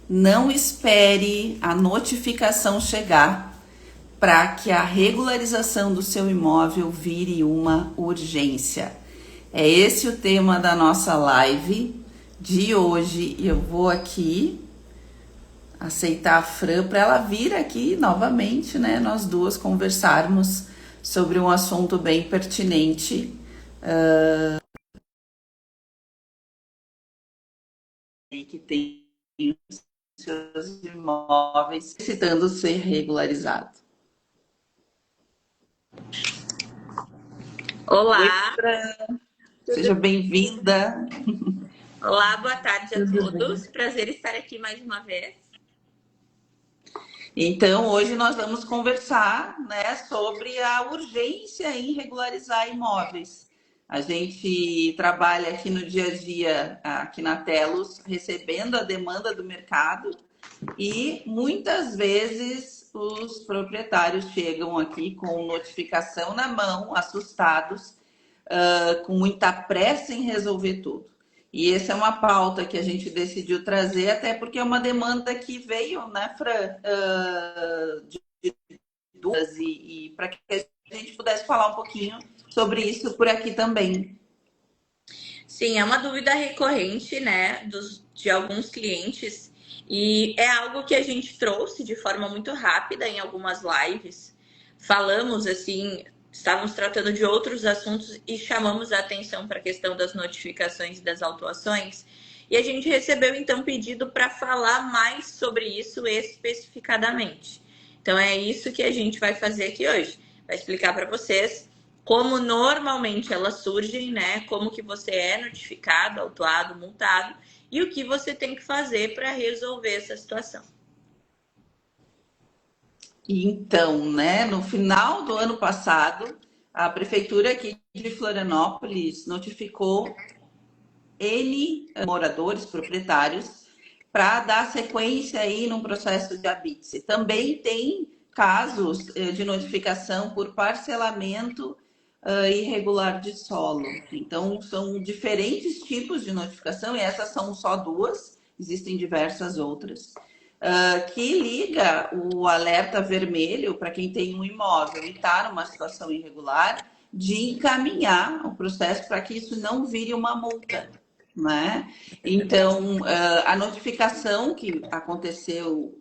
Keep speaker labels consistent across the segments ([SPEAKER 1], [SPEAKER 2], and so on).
[SPEAKER 1] Não espere a notificação chegar para que a regularização do seu imóvel vire uma urgência. É esse o tema da nossa live de hoje. Eu vou aqui aceitar a Fran para ela vir aqui novamente, né? Nós duas conversarmos sobre um assunto bem pertinente que tem os seus imóveis necessitando ser regularizado. Oi,
[SPEAKER 2] Olá,
[SPEAKER 1] Fran, seja
[SPEAKER 2] tudo...
[SPEAKER 1] bem-vinda.
[SPEAKER 2] Olá, boa tarde a
[SPEAKER 1] Tudo
[SPEAKER 2] todos.
[SPEAKER 1] bem?
[SPEAKER 2] Prazer estar aqui mais uma vez.
[SPEAKER 1] Então, hoje nós vamos conversar, né, sobre a urgência em regularizar imóveis. A gente trabalha aqui no dia a dia, aqui na Telos, recebendo a demanda do mercado e muitas vezes os proprietários chegam aqui com notificação na mão, assustados, com muita pressa em resolver tudo. E essa é uma pauta que a gente decidiu trazer, até porque é uma demanda que veio, né, Fran, de duas, e para que a gente pudesse falar um pouquinho sobre isso por aqui também.
[SPEAKER 2] Sim, é uma dúvida recorrente, né, de alguns clientes e é algo que a gente trouxe de forma muito rápida em algumas lives. Falamos assim, estávamos tratando de outros assuntos e chamamos a atenção para a questão das notificações e das autuações. E a gente recebeu então pedido para falar mais sobre isso especificadamente. Então é isso que a gente vai fazer aqui hoje. Vai explicar para vocês como normalmente elas surgem, né? Como que você é notificado, autuado, multado e o que você tem que fazer para resolver essa situação.
[SPEAKER 1] Então, né, no final do ano passado, a prefeitura aqui de Florianópolis notificou N moradores, proprietários, para dar sequência aí num processo de habite. Também tem casos de notificação por parcelamento irregular de solo. Então, são diferentes tipos de notificação, e essas são só duas, existem diversas outras, que liga o alerta vermelho para quem tem um imóvel e está numa situação irregular, de encaminhar o processo para que isso não vire uma multa, né? Então, a notificação que aconteceu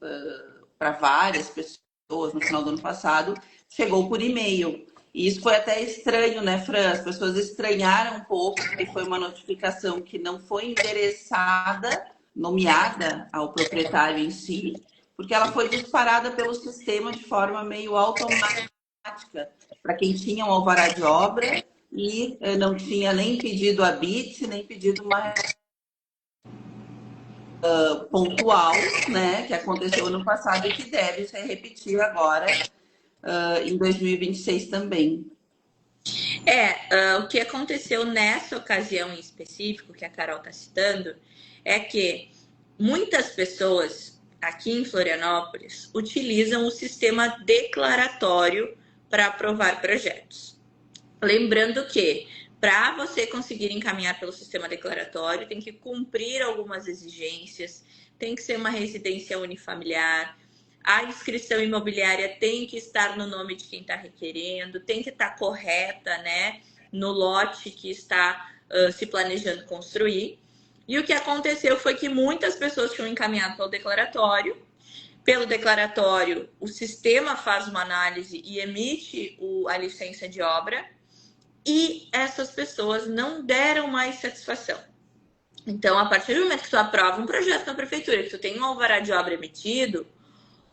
[SPEAKER 1] para várias pessoas no final do ano passado chegou por e-mail. E isso foi até estranho, né, Fran? As pessoas estranharam um pouco, porque foi uma notificação que não foi endereçada, nomeada ao proprietário em si, porque ela foi disparada pelo sistema de forma meio automática para quem tinha um alvará de obra e não tinha nem pedido a BIT, nem pedido uma pontual, né, que aconteceu ano passado e que deve se repetir agora em 2026 também.
[SPEAKER 2] O que aconteceu nessa ocasião em específico, que a Carol está citando, é que muitas pessoas aqui em Florianópolis utilizam o sistema declaratório para aprovar projetos. Lembrando que para você conseguir encaminhar pelo sistema declaratório, tem que cumprir algumas exigências, tem que ser uma residência unifamiliar, a inscrição imobiliária tem que estar no nome de quem está requerendo, tem que estar correta, né, no lote que está se planejando construir. E o que aconteceu foi que muitas pessoas tinham encaminhado pelo declaratório. Pelo declaratório, o sistema faz uma análise e emite a licença de obra, e essas pessoas não deram mais satisfação. Então, a partir do momento que tu aprova um projeto na prefeitura, que tu tem um alvará de obra emitido,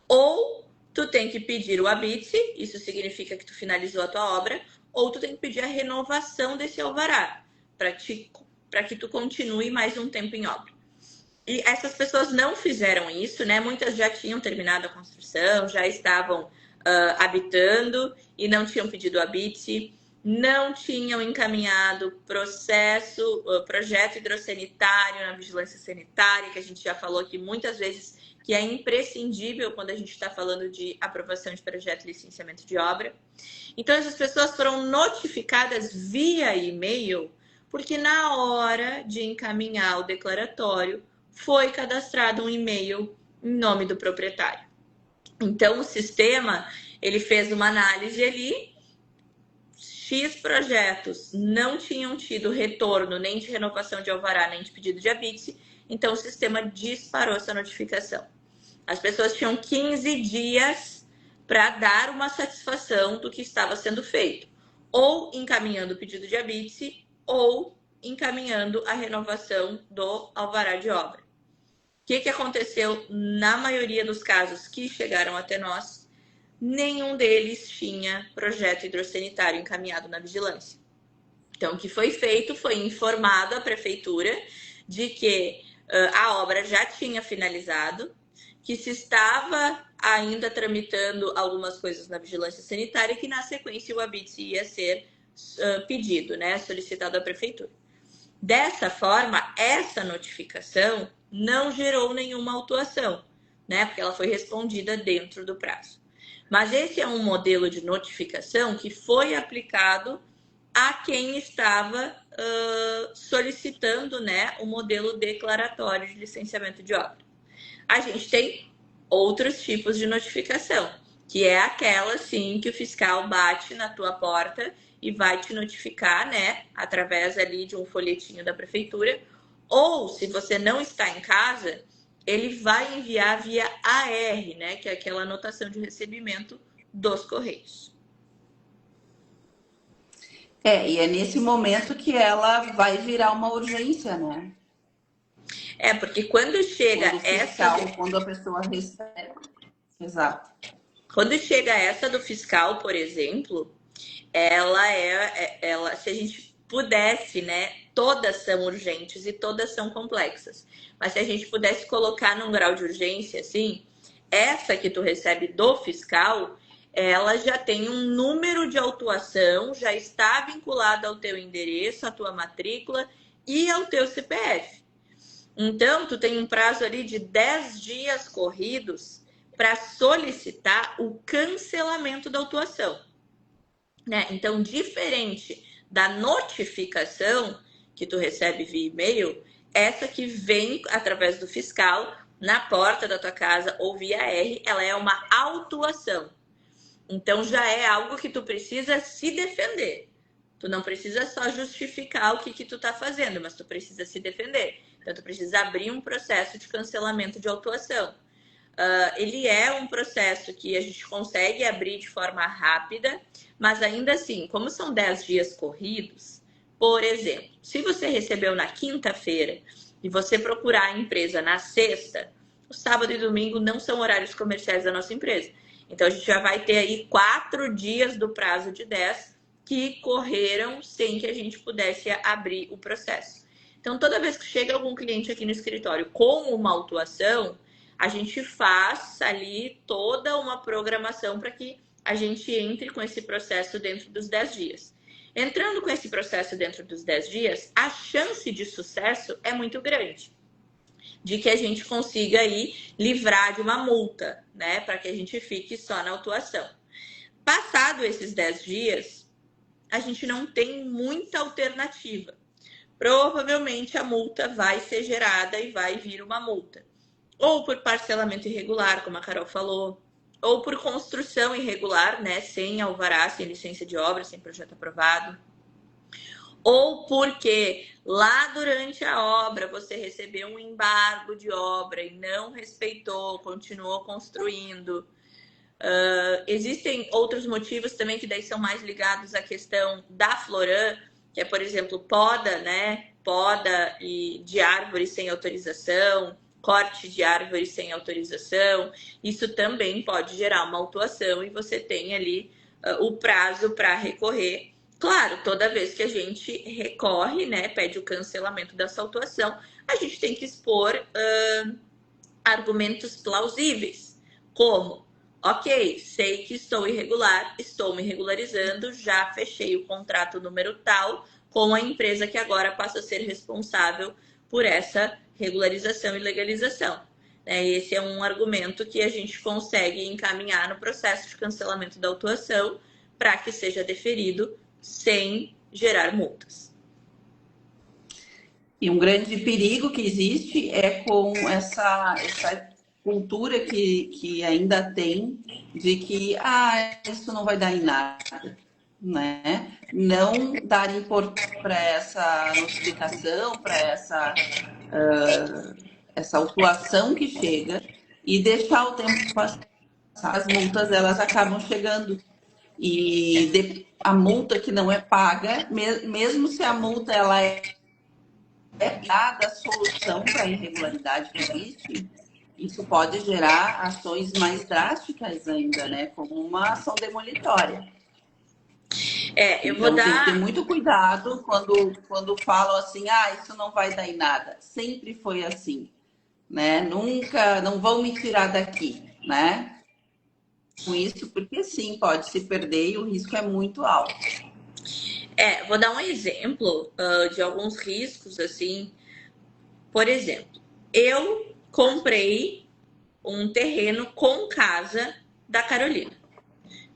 [SPEAKER 2] ou tu tem que pedir o habite, isso significa que tu finalizou a tua obra, ou tu tem que pedir a renovação desse alvará, para que tu continue mais um tempo em obra. E essas pessoas não fizeram isso, né? Muitas já tinham terminado a construção, já estavam habitando e não tinham pedido o habite, não tinham encaminhado projeto hidrossanitário na vigilância sanitária, que a gente já falou aqui muitas vezes, que é imprescindível quando a gente está falando de aprovação de projeto e licenciamento de obra. Então, essas pessoas foram notificadas via e-mail, porque na hora de encaminhar o declaratório, foi cadastrado um e-mail em nome do proprietário. Então, o sistema, ele fez uma análise ali, X projetos não tinham tido retorno nem de renovação de alvará, nem de pedido de habite, então o sistema disparou essa notificação. As pessoas tinham 15 dias para dar uma satisfação do que estava sendo feito, ou encaminhando o pedido de habite, ou encaminhando a renovação do alvará de obra. O que aconteceu na maioria dos casos que chegaram até nós? Nenhum deles tinha projeto hidrossanitário encaminhado na vigilância. Então, o que foi feito foi informado a prefeitura de que a obra já tinha finalizado, que se estava ainda tramitando algumas coisas na vigilância sanitária e que, na sequência, o habite ia ser pedido, né, solicitado à prefeitura. Dessa forma, essa notificação não gerou nenhuma autuação, né, porque ela foi respondida dentro do prazo. Mas esse é um modelo de notificação que foi aplicado a quem estava solicitando, né, o modelo declaratório de licenciamento de obra. A gente tem outros tipos de notificação, que é aquela, sim, que o fiscal bate na tua porta e vai te notificar, né, através ali de um folhetinho da prefeitura, ou se você não está em casa, ele vai enviar via AR, né, que é aquela anotação de recebimento dos Correios.
[SPEAKER 1] E é nesse momento que ela vai virar uma urgência, né?
[SPEAKER 2] Porque quando chega
[SPEAKER 1] quando a pessoa recebe. Exato.
[SPEAKER 2] Quando chega essa do fiscal, por exemplo, ela, se a gente pudesse, né, todas são urgentes e todas são complexas. Mas se a gente pudesse colocar num grau de urgência, assim, essa que tu recebe do fiscal, ela já tem um número de autuação, já está vinculada ao teu endereço, à tua matrícula e ao teu CPF. Então, tu tem um prazo ali de 10 dias corridos para solicitar o cancelamento da autuação. Né? Então, diferente da notificação que tu recebe via e-mail, essa que vem através do fiscal na porta da tua casa ou via R, ela é uma autuação. Então, já é algo que tu precisa se defender. Tu não precisa só justificar o que tu tá fazendo, mas tu precisa se defender. Então, tu precisa abrir um processo de cancelamento de autuação. Ele é um processo que a gente consegue abrir de forma rápida, mas ainda assim, como são 10 dias corridos, por exemplo, se você recebeu na quinta-feira e você procurar a empresa na sexta, o sábado e domingo não são horários comerciais da nossa empresa. Então, a gente já vai ter aí 4 dias do prazo de 10 que correram sem que a gente pudesse abrir o processo. Então, toda vez que chega algum cliente aqui no escritório com uma autuação, a gente faz ali toda uma programação para que a gente entre com esse processo dentro dos 10 dias. Entrando com esse processo dentro dos 10 dias, a chance de sucesso é muito grande de que a gente consiga aí livrar de uma multa, né, para que a gente fique só na autuação. Passado esses 10 dias, a gente não tem muita alternativa. Provavelmente a multa vai ser gerada e vai vir uma multa. Ou por parcelamento irregular, como a Carol falou, ou por construção irregular, né, sem alvará, sem licença de obra, sem projeto aprovado, ou porque lá durante a obra você recebeu um embargo de obra e não respeitou, continuou construindo. Existem outros motivos também que daí são mais ligados à questão da Floran, que é, por exemplo, poda, né, poda de árvores sem autorização, corte de árvores sem autorização. Isso também pode gerar uma autuação e você tem ali o prazo para recorrer. Claro, toda vez que a gente recorre, né, pede o cancelamento dessa autuação, a gente tem que expor argumentos plausíveis, como: ok, sei que estou irregular, estou me regularizando, já fechei o contrato número tal com a empresa que agora passa a ser responsável por essa regularização e legalização. Esse é um argumento que a gente consegue encaminhar no processo de cancelamento da autuação para que seja deferido sem gerar multas. E
[SPEAKER 1] um grande perigo que existe é com cultura que ainda tem de que isso não vai dar em nada, né? Não dar importância para essa notificação, para essa autuação que chega e deixar o tempo passar. As multas elas acabam chegando e a multa que não é paga, mesmo se a multa ela é dada a solução para a irregularidade que existe, isso pode gerar ações mais drásticas ainda, né? Como uma ação demolitória.
[SPEAKER 2] Eu vou
[SPEAKER 1] Então, tem que ter
[SPEAKER 2] dar...
[SPEAKER 1] muito cuidado quando falam assim, isso não vai dar em nada. Sempre foi assim, né? Nunca, não vão me tirar daqui, né? Com isso, porque sim, pode se perder e o risco é muito alto.
[SPEAKER 2] Vou dar um exemplo de alguns riscos, assim. Por exemplo, eu comprei um terreno com casa da Carolina.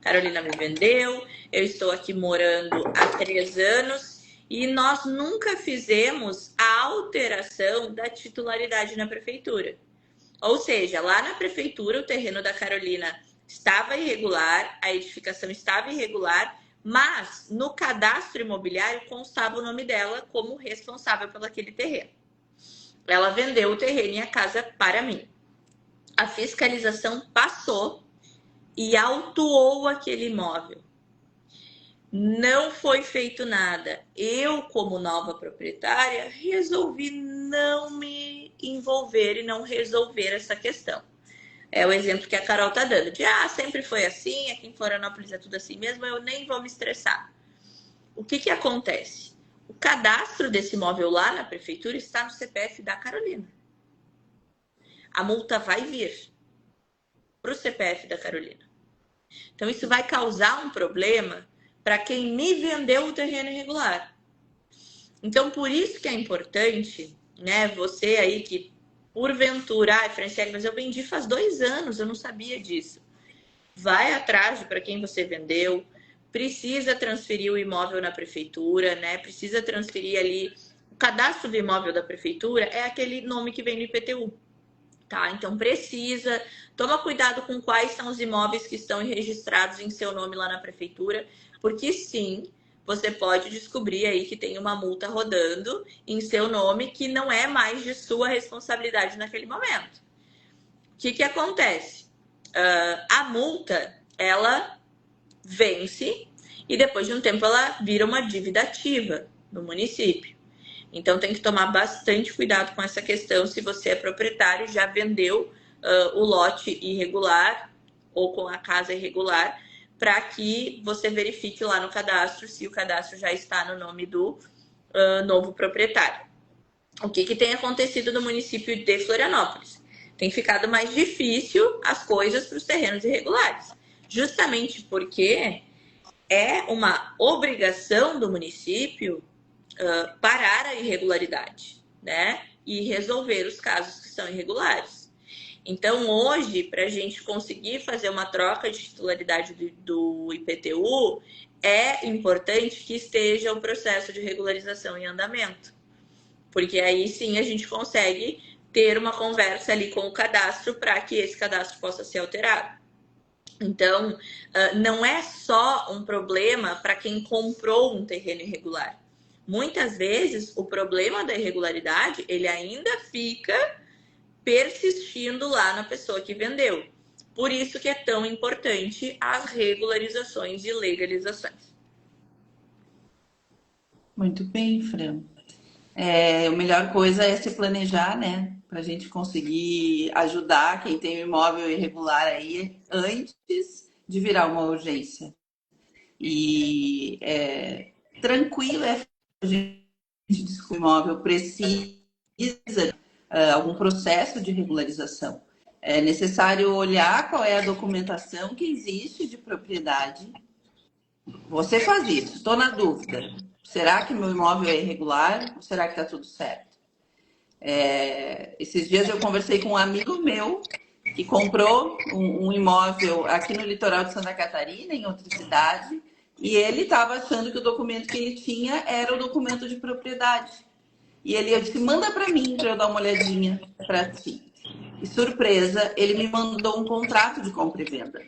[SPEAKER 2] Carolina me vendeu, eu estou aqui morando há 3 anos e nós nunca fizemos a alteração da titularidade na prefeitura. Ou seja, lá na prefeitura o terreno da Carolina estava irregular, a edificação estava irregular, mas no cadastro imobiliário constava o nome dela como responsável por aquele terreno. Ela vendeu o terreno e a casa para mim. A fiscalização passou e autuou aquele imóvel. Não foi feito nada. Eu, como nova proprietária, resolvi não me envolver e não resolver essa questão. É o exemplo que a Carol tá dando. De, sempre foi assim, aqui em Florianópolis é tudo assim mesmo, eu nem vou me estressar. O que acontece? O cadastro desse imóvel lá na prefeitura está no CPF da Carolina. A multa vai vir para o CPF da Carolina. Então, isso vai causar um problema para quem me vendeu o terreno irregular. Então, por isso que é importante, né, você aí que, porventura, Franciele, mas eu vendi faz 2 anos, eu não sabia disso. Vai atrás de para quem você vendeu, precisa transferir o imóvel na prefeitura, né? Precisa transferir ali. O cadastro do imóvel da prefeitura é aquele nome que vem no IPTU. Tá? Então precisa, toma cuidado com quais são os imóveis que estão registrados em seu nome lá na prefeitura, porque sim, você pode descobrir aí que tem uma multa rodando em seu nome que não é mais de sua responsabilidade naquele momento. O que acontece? A multa, ela vence e depois de um tempo ela vira uma dívida ativa no município. Então tem que tomar bastante cuidado com essa questão se você é proprietário, já vendeu o lote irregular ou com a casa irregular, para que você verifique lá no cadastro se o cadastro já está no nome do novo proprietário. O que tem acontecido no município de Florianópolis? Tem ficado mais difícil as coisas para os terrenos irregulares, justamente porque é uma obrigação do município parar a irregularidade, né? E resolver os casos que são irregulares. Então, hoje, para a gente conseguir fazer uma troca de titularidade do IPTU, é importante que esteja o processo de regularização em andamento. Porque aí sim a gente consegue ter uma conversa ali com o cadastro para que esse cadastro possa ser alterado. Então, não é só um problema para quem comprou um terreno irregular. Muitas vezes, o problema da irregularidade, ele ainda fica persistindo lá na pessoa que vendeu. Por isso que é tão importante as regularizações e legalizações.
[SPEAKER 1] Muito bem, Fran. A melhor coisa é se planejar, né? Para a gente conseguir ajudar quem tem um imóvel irregular aí antes de virar uma urgência. E tranquilo a gente descobrir o imóvel precisa algum processo de regularização. É necessário olhar qual é a documentação que existe de propriedade. Você faz isso, estou na dúvida. Será que meu imóvel é irregular ou será que está tudo certo? Esses dias eu conversei com um amigo meu que comprou um imóvel aqui no litoral de Santa Catarina, em outra cidade, e ele estava achando que o documento que ele tinha era o documento de propriedade. E eu disse, manda para mim, para eu dar uma olhadinha para ti. E surpresa, ele me mandou um contrato de compra e venda.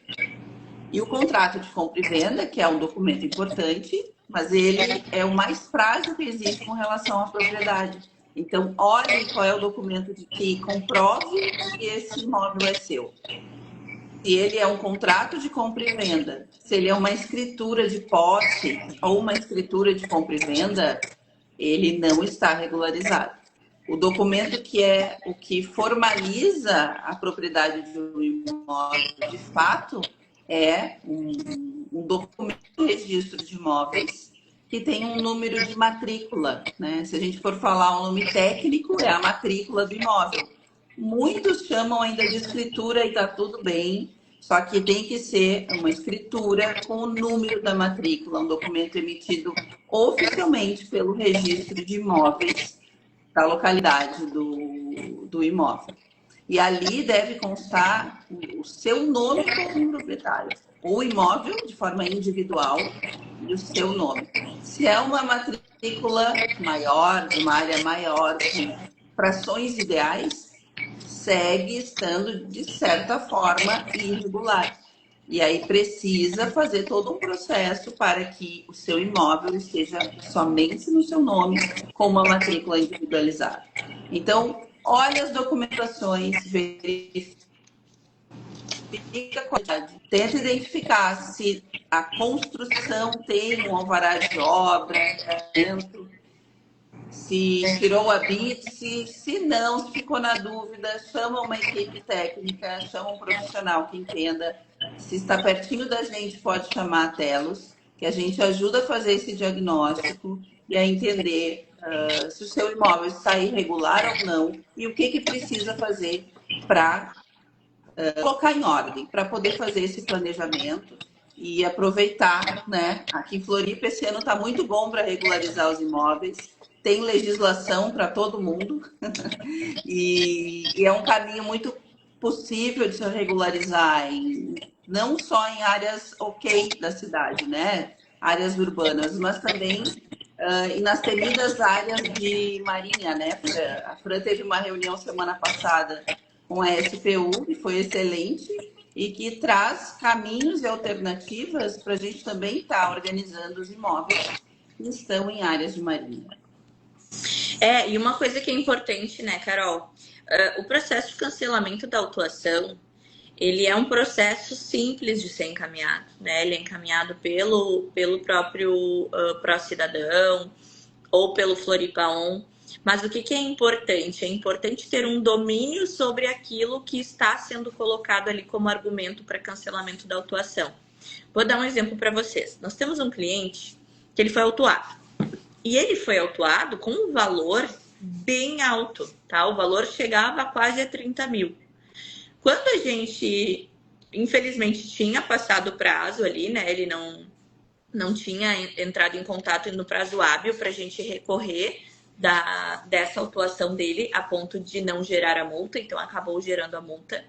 [SPEAKER 1] E o contrato de compra e venda, que é um documento importante, mas ele é o mais frágil que existe com relação à propriedade. Então, olhe qual é o documento que comprove que esse imóvel é seu. Se ele é um contrato de compra e venda, se ele é uma escritura de posse ou uma escritura de compra e venda, ele não está regularizado. O documento que é o que formaliza a propriedade de um imóvel de fato é um documento de registro de imóveis que tem um número de matrícula, né? Se a gente for falar um nome técnico, é a matrícula do imóvel. Muitos chamam ainda de escritura e está tudo bem, só que tem que ser uma escritura com o número da matrícula, um documento emitido oficialmente pelo registro de imóveis da localidade do imóvel. E ali deve constar o seu nome como proprietário, o imóvel de forma individual e o seu nome. Se é uma matrícula maior, de uma área maior, com frações ideais, segue estando, de certa forma, irregular. E aí precisa fazer todo um processo para que o seu imóvel esteja somente no seu nome, com uma matrícula individualizada. Então, olha as documentações, verifica a qualidade, tenta identificar se a construção tem um alvará de obra, se tirou a BITS, se não, se ficou na dúvida, chama uma equipe técnica, chama um profissional que entenda. Se está pertinho da gente, pode chamar a Telos, que a gente ajuda a fazer esse diagnóstico e a entender se o seu imóvel está irregular ou não e o que precisa fazer para colocar em ordem, para poder fazer esse planejamento e aproveitar, né? Aqui em Floripa esse ano está muito bom para regularizar os imóveis. Tem legislação para todo mundo e é um caminho muito possível de se regularizar, não só em áreas ok da cidade, né? Áreas urbanas, mas também e nas temidas áreas de marinha, né? A Fran teve uma reunião semana passada com a SPU, que foi excelente, e que traz caminhos e alternativas para a gente também estar organizando os imóveis que estão em áreas de marinha.
[SPEAKER 2] E uma coisa que é importante, né, Carol? O processo de cancelamento da autuação, ele é um processo simples de ser encaminhado, né? Ele é encaminhado pelo próprio pró-cidadão ou pelo Floripa-On. Mas o que é importante? É importante ter um domínio sobre aquilo que está sendo colocado ali como argumento para cancelamento da autuação. Vou dar um exemplo para vocês. Nós temos um cliente que ele foi autuado. E ele foi autuado com um valor bem alto, tá? O valor chegava a quase a 30 mil. Quando a gente, infelizmente, tinha passado o prazo ali, né? Ele não tinha entrado em contato no prazo hábil para a gente recorrer dessa autuação dele a ponto de não gerar a multa, então acabou gerando a multa.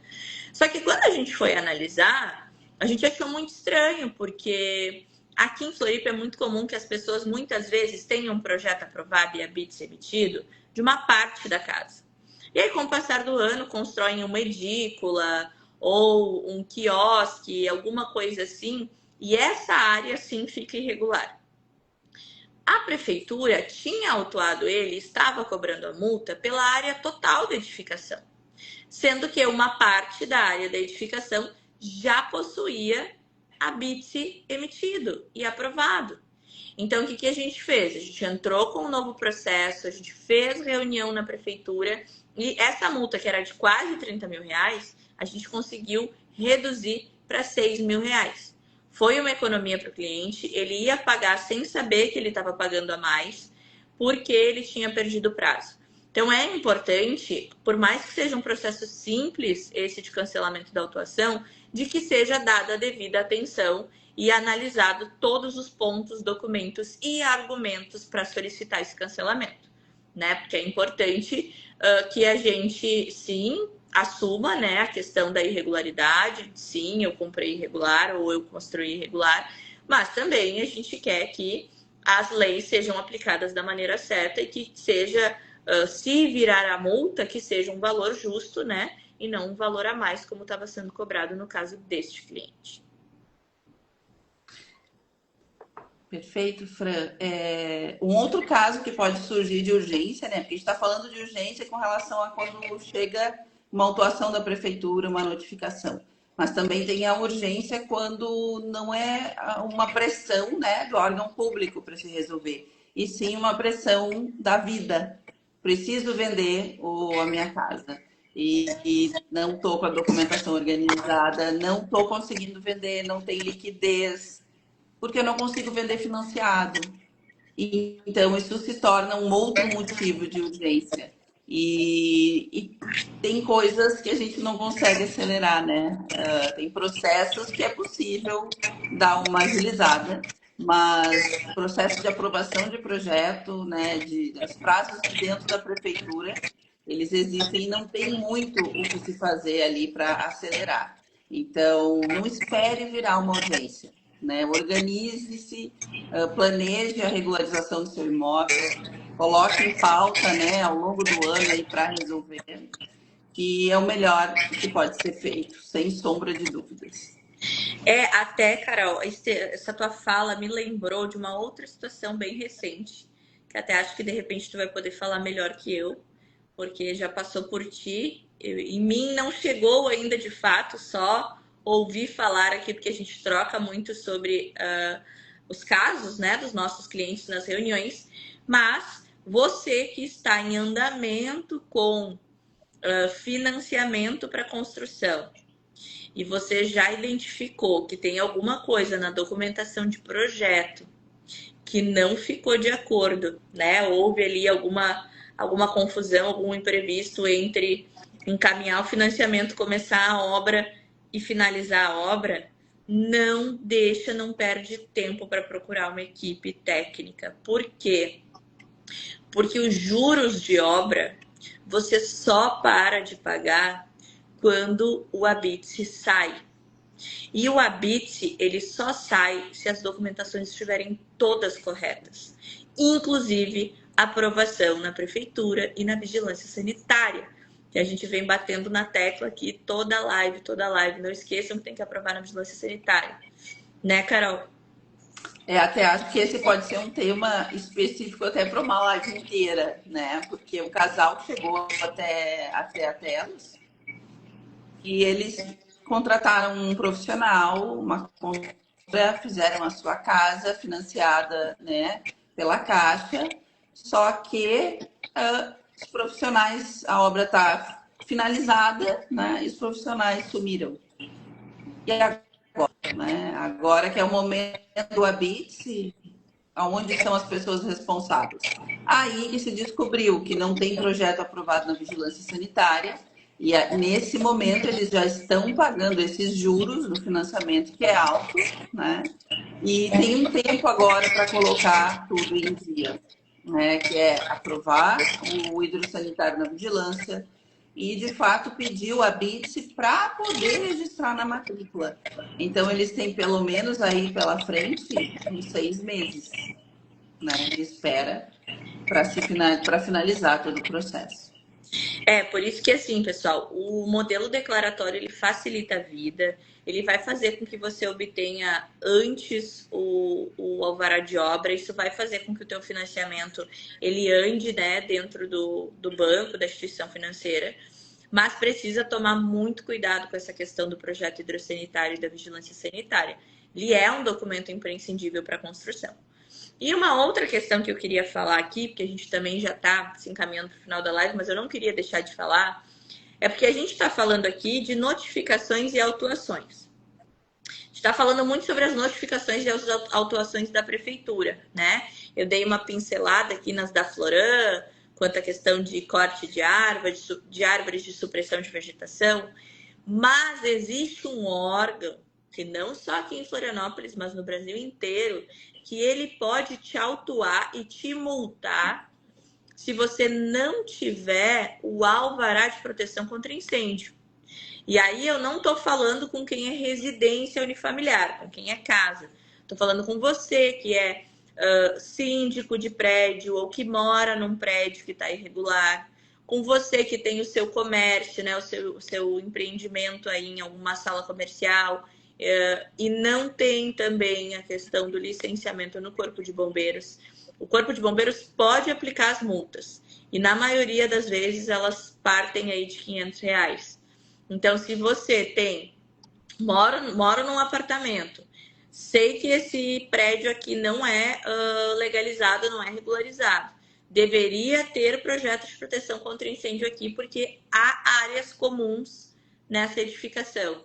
[SPEAKER 2] Só que quando a gente foi analisar, a gente achou muito estranho, porque aqui em Floripa é muito comum que as pessoas muitas vezes tenham um projeto aprovado e a BITS emitido de uma parte da casa. E aí, com o passar do ano, constroem uma edícula ou um quiosque, alguma coisa assim, e essa área sim fica irregular. A prefeitura tinha autuado ele, estava cobrando a multa pela área total da edificação, sendo que uma parte da área da edificação já possuía a BITS emitido e aprovado. Então, o que a gente fez? A gente entrou com um novo processo, a gente fez reunião na prefeitura e essa multa, que era de quase 30 mil reais, a gente conseguiu reduzir para 6 mil reais. Foi uma economia para o cliente, ele ia pagar sem saber que ele estava pagando a mais, porque ele tinha perdido o prazo. Então, é importante, por mais que seja um processo simples, esse de cancelamento da autuação, de que seja dada a devida atenção e analisado todos os pontos, documentos e argumentos para solicitar esse cancelamento, né? Porque é importante que a gente, sim, assuma, né, a questão da irregularidade, sim, eu comprei irregular ou eu construí irregular, mas também a gente quer que as leis sejam aplicadas da maneira certa e que seja, se virar a multa, que seja um valor justo, né, e não um valor a mais, como estava sendo cobrado no caso deste cliente.
[SPEAKER 1] Perfeito, Fran. Um outro caso que pode surgir de urgência, né? Porque a gente está falando de urgência com relação a quando chega uma autuação da prefeitura, uma notificação. Mas também tem a urgência quando não é uma pressão, né, do órgão público para se resolver, e sim uma pressão da vida. Preciso vender a minha casa. E não estou com a documentação organizada, não estou conseguindo vender, não tem liquidez porque eu não consigo vender financiado. E, então, isso se torna um outro motivo de urgência. E tem coisas que a gente não consegue acelerar, né? Tem processos que é possível dar uma agilizada, mas o processo de aprovação de projeto, né, os prazos dentro da prefeitura, eles existem e não tem muito o que se fazer ali para acelerar. Então, não espere virar uma urgência, né? Organize-se, planeje a regularização do seu imóvel, coloque em pauta, né, ao longo do ano aí para resolver, que é o melhor que pode ser feito, sem sombra de dúvidas.
[SPEAKER 2] Até, Carol, essa tua fala me lembrou de uma outra situação bem recente, que até acho que de repente tu vai poder falar melhor que eu, porque já passou por ti. Em mim não chegou ainda de fato, só ouvi falar aqui, porque a gente troca muito sobre os casos, né, dos nossos clientes nas reuniões, mas você que está em andamento com financiamento para construção, e você já identificou que tem alguma coisa na documentação de projeto que não ficou de acordo, né? Houve ali alguma confusão, algum imprevisto entre encaminhar o financiamento, começar a obra e finalizar a obra, não deixa, não perde tempo para procurar uma equipe técnica. Por quê? Porque os juros de obra você só para de pagar quando o habite sai. E o habite, ele só sai se as documentações estiverem todas corretas, inclusive aprovação na prefeitura e na vigilância sanitária, que a gente vem batendo na tecla aqui toda live. Não esqueçam que tem que aprovar na vigilância sanitária. Né, Carol?
[SPEAKER 1] Até acho que esse pode ser um tema específico até para uma live inteira, né? Porque o casal chegou até a telas e eles contrataram um profissional, uma construtora, fizeram a sua casa financiada, né, pela Caixa, só que os profissionais, a obra está finalizada, né, e os profissionais sumiram. E agora, né? Agora que é o momento do habite, onde são as pessoas responsáveis? Aí que se descobriu que não tem projeto aprovado na vigilância sanitária e nesse momento eles já estão pagando esses juros do financiamento que é alto, né? E tem um tempo agora para colocar tudo em dia, né? Que é aprovar o hidrossanitário na vigilância e de fato pedir o habite para poder registrar na matrícula. Então eles têm pelo menos aí pela frente uns 6 meses, né, de espera para finalizar todo o processo.
[SPEAKER 2] Por isso que assim, pessoal, o modelo declaratório ele facilita a vida, ele vai fazer com que você obtenha antes o alvará de obra, isso vai fazer com que o teu financiamento ele ande, né, dentro do banco, da instituição financeira, mas precisa tomar muito cuidado com essa questão do projeto hidrossanitário e da vigilância sanitária. Ele é um documento imprescindível para a construção. E uma outra questão que eu queria falar aqui, porque a gente também já está se encaminhando para o final da live, mas eu não queria deixar de falar, é porque a gente está falando aqui de notificações e autuações. A gente está falando muito sobre as notificações e as autuações da prefeitura, né? Eu dei uma pincelada aqui nas da Floran, quanto à questão de corte de árvores de supressão de vegetação, mas existe um órgão, que não só aqui em Florianópolis, mas no Brasil inteiro, que ele pode te autuar e te multar se você não tiver o alvará de proteção contra incêndio. E aí eu não estou falando com quem é residência unifamiliar, com quem é casa. Estou falando com você que é síndico de prédio ou que mora num prédio que está irregular, com você que tem o seu comércio, né, o seu empreendimento aí em alguma sala comercial, e não tem também a questão do licenciamento no Corpo de Bombeiros. O Corpo de Bombeiros pode aplicar as multas, e na maioria das vezes elas partem aí de R$ 500. Então, se você moro num apartamento, sei que esse prédio aqui não é legalizado, não é regularizado, deveria ter projeto de proteção contra incêndio aqui, porque há áreas comuns nessa edificação.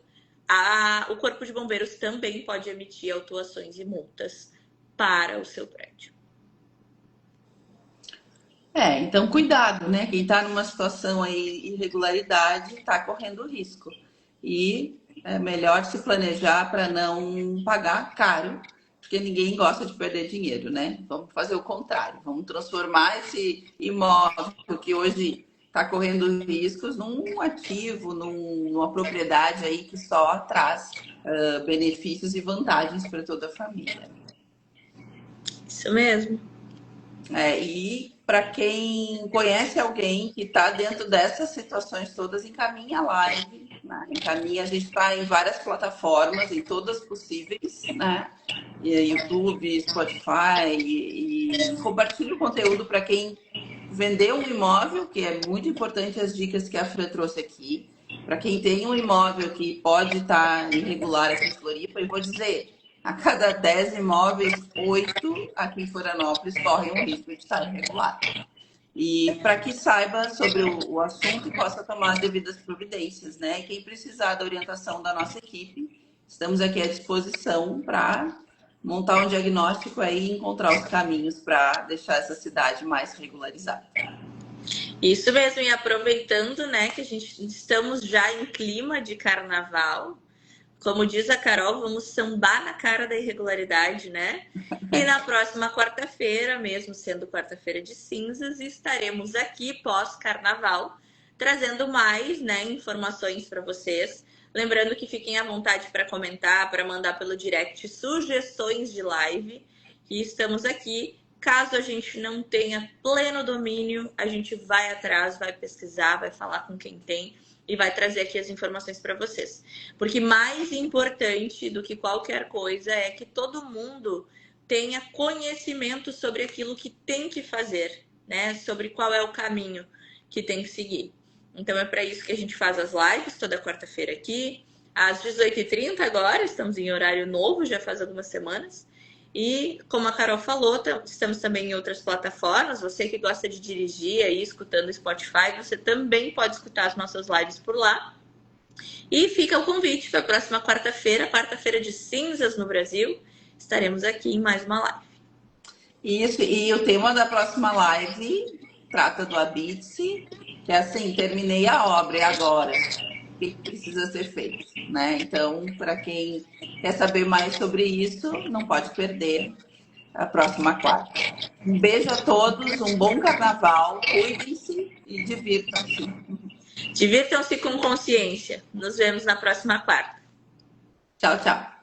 [SPEAKER 2] O Corpo de Bombeiros também pode emitir autuações e multas para o seu prédio.
[SPEAKER 1] Então cuidado, né? Quem está numa situação aí de irregularidade está correndo risco. E é melhor se planejar para não pagar caro, porque ninguém gosta de perder dinheiro, né? Vamos fazer o contrário, vamos transformar esse imóvel que hoje está correndo riscos num ativo, numa propriedade aí que só traz benefícios e vantagens para toda a família.
[SPEAKER 2] Isso mesmo.
[SPEAKER 1] E para quem conhece alguém que está dentro dessas situações todas, encaminha a live, né? Encaminha, a gente está em várias plataformas, em todas possíveis, né? YouTube, Spotify, e compartilha o conteúdo para quem vendeu um imóvel, que é muito importante as dicas que a Fran trouxe aqui. Para quem tem um imóvel que pode estar irregular aqui em Floripa, eu vou dizer, a cada 10 imóveis, 8 aqui em Florianópolis correm um risco de estar irregular. E para que saiba sobre o assunto e possa tomar as devidas providências, né? E quem precisar da orientação da nossa equipe, estamos aqui à disposição para montar um diagnóstico aí e encontrar os caminhos para deixar essa cidade mais regularizada.
[SPEAKER 2] Isso mesmo, e aproveitando, né, que estamos já em clima de carnaval, como diz a Carol, vamos sambar na cara da irregularidade, né? E na próxima quarta-feira, mesmo sendo quarta-feira de cinzas, estaremos aqui pós-carnaval, trazendo mais, né, informações para vocês. Lembrando que fiquem à vontade para comentar, para mandar pelo direct sugestões de live. E estamos aqui. Caso a gente não tenha pleno domínio, a gente vai atrás, vai pesquisar, vai falar com quem tem e vai trazer aqui as informações para vocês. Porque mais importante do que qualquer coisa é que todo mundo tenha conhecimento sobre aquilo que tem que fazer, né? Sobre qual é o caminho que tem que seguir. Então é para isso que a gente faz as lives toda quarta-feira aqui, às 18h30 agora, estamos em horário novo, já faz algumas semanas. E, como a Carol falou, estamos também em outras plataformas. Você que gosta de dirigir aí, escutando o Spotify, você também pode escutar as nossas lives por lá. E fica o convite para a próxima quarta-feira de cinzas no Brasil. Estaremos aqui em mais uma live.
[SPEAKER 1] Isso, e o tema da próxima live trata do Habite, que é assim, terminei a obra, e agora? O que precisa ser feito, né? Então, para quem quer saber mais sobre isso, não pode perder a próxima quarta. Um beijo a todos, um bom carnaval, cuidem-se e divirtam-se.
[SPEAKER 2] Divirtam-se com consciência. Nos vemos na próxima quarta.
[SPEAKER 1] Tchau, tchau.